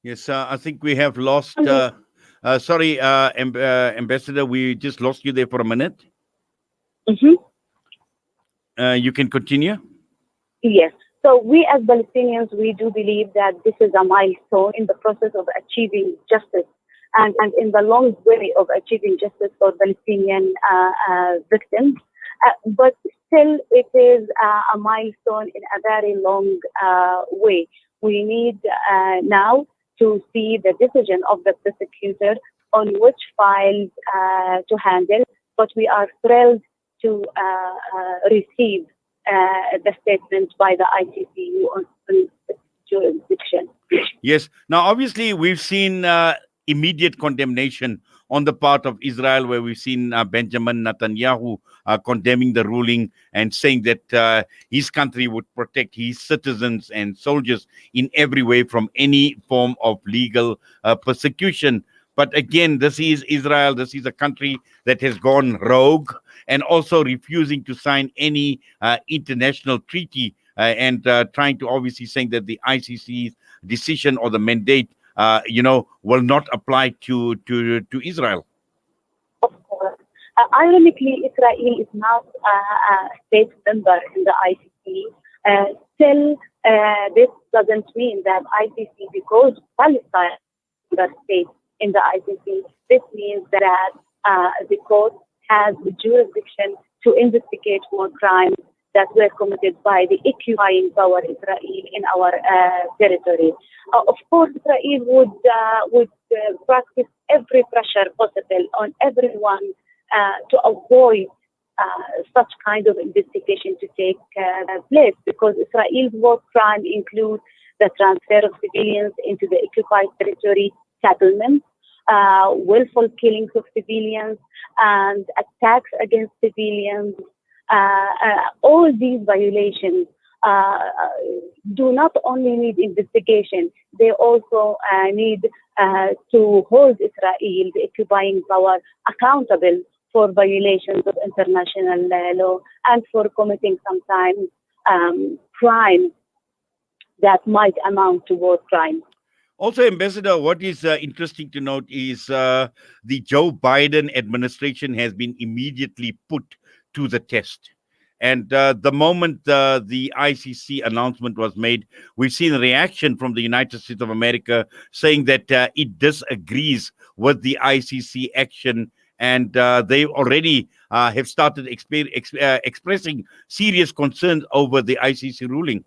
Yes, I think we have lost. Only, Sorry, Ambassador, we just lost you there for a minute. mhm. You can continue. Yes. So we as Palestinians, we do believe that this is a milestone in the process of achieving justice and in the long way of achieving justice for Palestinian victims. But still, it is a milestone in a very long way. We need now to see the decision of the prosecutor on which files to handle. But we are thrilled to receive the statement by the ICCU on jurisdiction. Yes. Now, obviously, we've seen immediate condemnation on the part of Israel, where we've seen Benjamin Netanyahu condemning the ruling and saying that his country would protect his citizens and soldiers in every way from any form of legal persecution. But again, this is Israel. This is a country that has gone rogue and also refusing to sign any international treaty and trying to obviously saying that the ICC's decision or the mandate, will not apply to Israel. Of course. Ironically, Israel is not a state member in the ICC. Still, this doesn't mean that ICC, because Palestine is a state in the ICC, this means that the court has the jurisdiction to investigate war crimes that were committed by the occupying power Israel in our territory. Of course, Israel would practice every pressure possible on everyone to avoid such kind of investigation to take place, because Israel's war crime includes the transfer of civilians into the occupied territory, settlements, willful killings of civilians, and attacks against civilians. All these violations do not only need investigation, they also need to hold Israel, the occupying power, accountable for violations of international law and for committing sometimes crimes that might amount to war crimes. Also, Ambassador, what is interesting to note is the Joe Biden administration has been immediately put to the test. And the moment the ICC announcement was made, we've seen a reaction from the United States of America saying that it disagrees with the ICC action. And they already have started expressing serious concerns over the ICC ruling.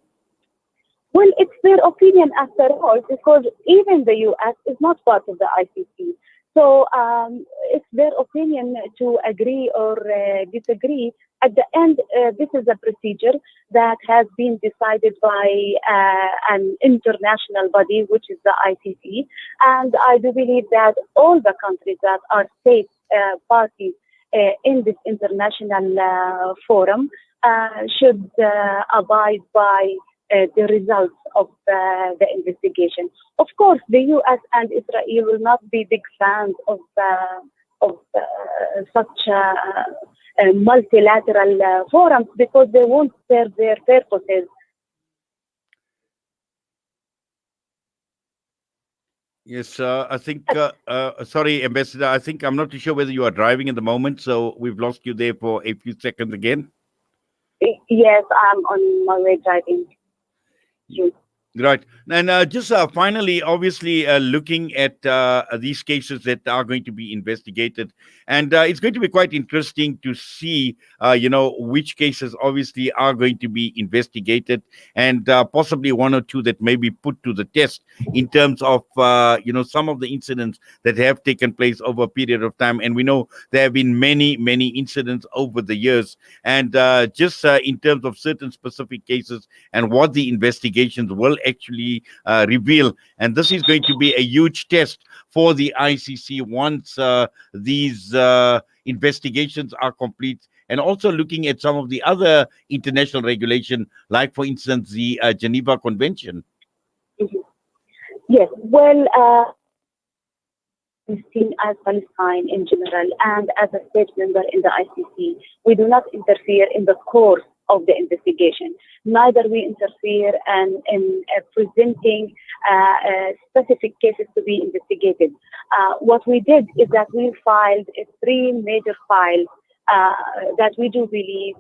Well, it's their opinion after all, because even the U.S. is not part of the ICC. So it's their opinion to agree or disagree. At the end, this is a procedure that has been decided by an international body, which is the ICC. And I do believe that all the countries that are state parties in this international forum should abide by the results of the investigation. Of course, the U.S. and Israel will not be big fans of such multilateral forums, because they won't serve their purposes. Yes, I think, sorry, Ambassador, I think I'm not too sure whether you are driving at the moment, so we've lost you there for a few seconds again. Yes, I'm on my way driving. Right. And just finally, obviously, looking at these cases that are going to be investigated, and it's going to be quite interesting to see, which cases obviously are going to be investigated, and possibly one or two that may be put to the test in terms of, some of the incidents that have taken place over a period of time. And we know there have been many, many incidents over the years. And just in terms of certain specific cases and what the investigations will actually reveal. And this is going to be a huge test for the ICC once these investigations are complete. And also looking at some of the other international regulation, like, for instance, the Geneva Convention. Mm-hmm. Yes, well, seen as Palestine in general and as a state member in the ICC, we do not interfere in the course of the investigation. Neither we interfere in presenting specific cases to be investigated. What we did is that we filed three major files that we do believe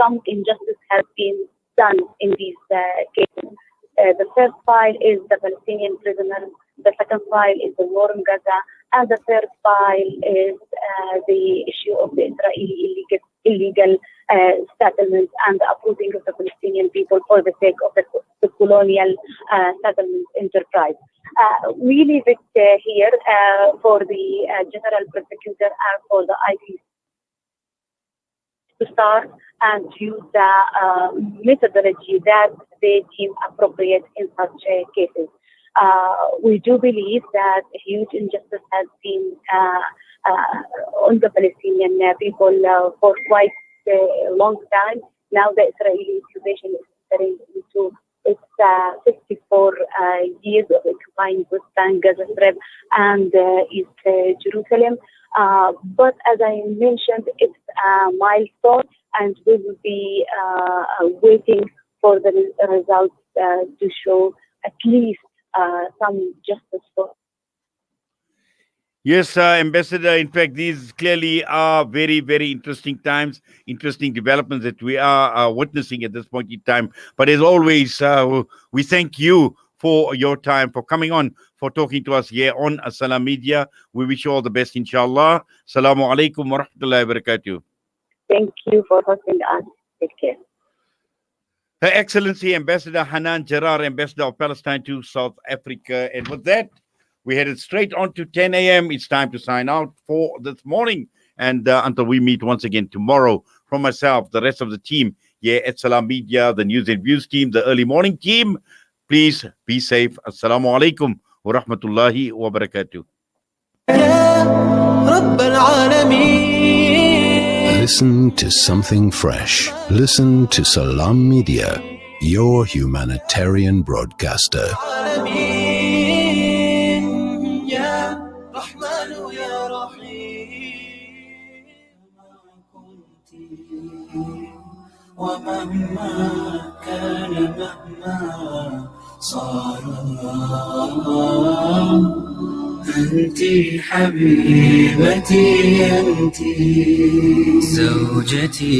some injustice has been done in these cases. The first file is the Palestinian prisoners, the second file is the war in Gaza, and the third file is the issue of the Israeli illegal settlements and the uprooting of the Palestinian people for the sake of the colonial settlement enterprise. We leave it here for the General Prosecutor and for the ICC to start and use the methodology that they deem appropriate in such cases. We do believe that a huge injustice has been on the Palestinian people for quite a long time. Now the Israeli occupation is entering into its 54 years of occupying West Bank, Gaza Strip, and East Jerusalem. But as I mentioned, it's a milestone, and we will be waiting for the results to show at least some justice for. Yes, Ambassador. In fact, these clearly are very, very interesting times, interesting developments that we are witnessing at this point in time. But as always, we thank you for your time, for coming on, for talking to us here on Assalam Media. We wish you all the best, inshallah. Assalamu alaikum wa rahmatullahi wa barakatuh. Thank you for hosting us. Take care. Her Excellency Ambassador Hanan Jarrar, Ambassador of Palestine to South Africa. And with that, we headed straight on to 10 a.m. It's time to sign out for this morning. And until we meet once again tomorrow, from myself, the rest of the team here at Salam Media, the News and Views team, the early morning team, please be safe. Assalamu alaikum wa rahmatullahi wa barakatuh. Listen to something fresh. Listen to Salam Media, your humanitarian broadcaster. ومهما كان مهما صار أنت حبيبتي أنت زوجتي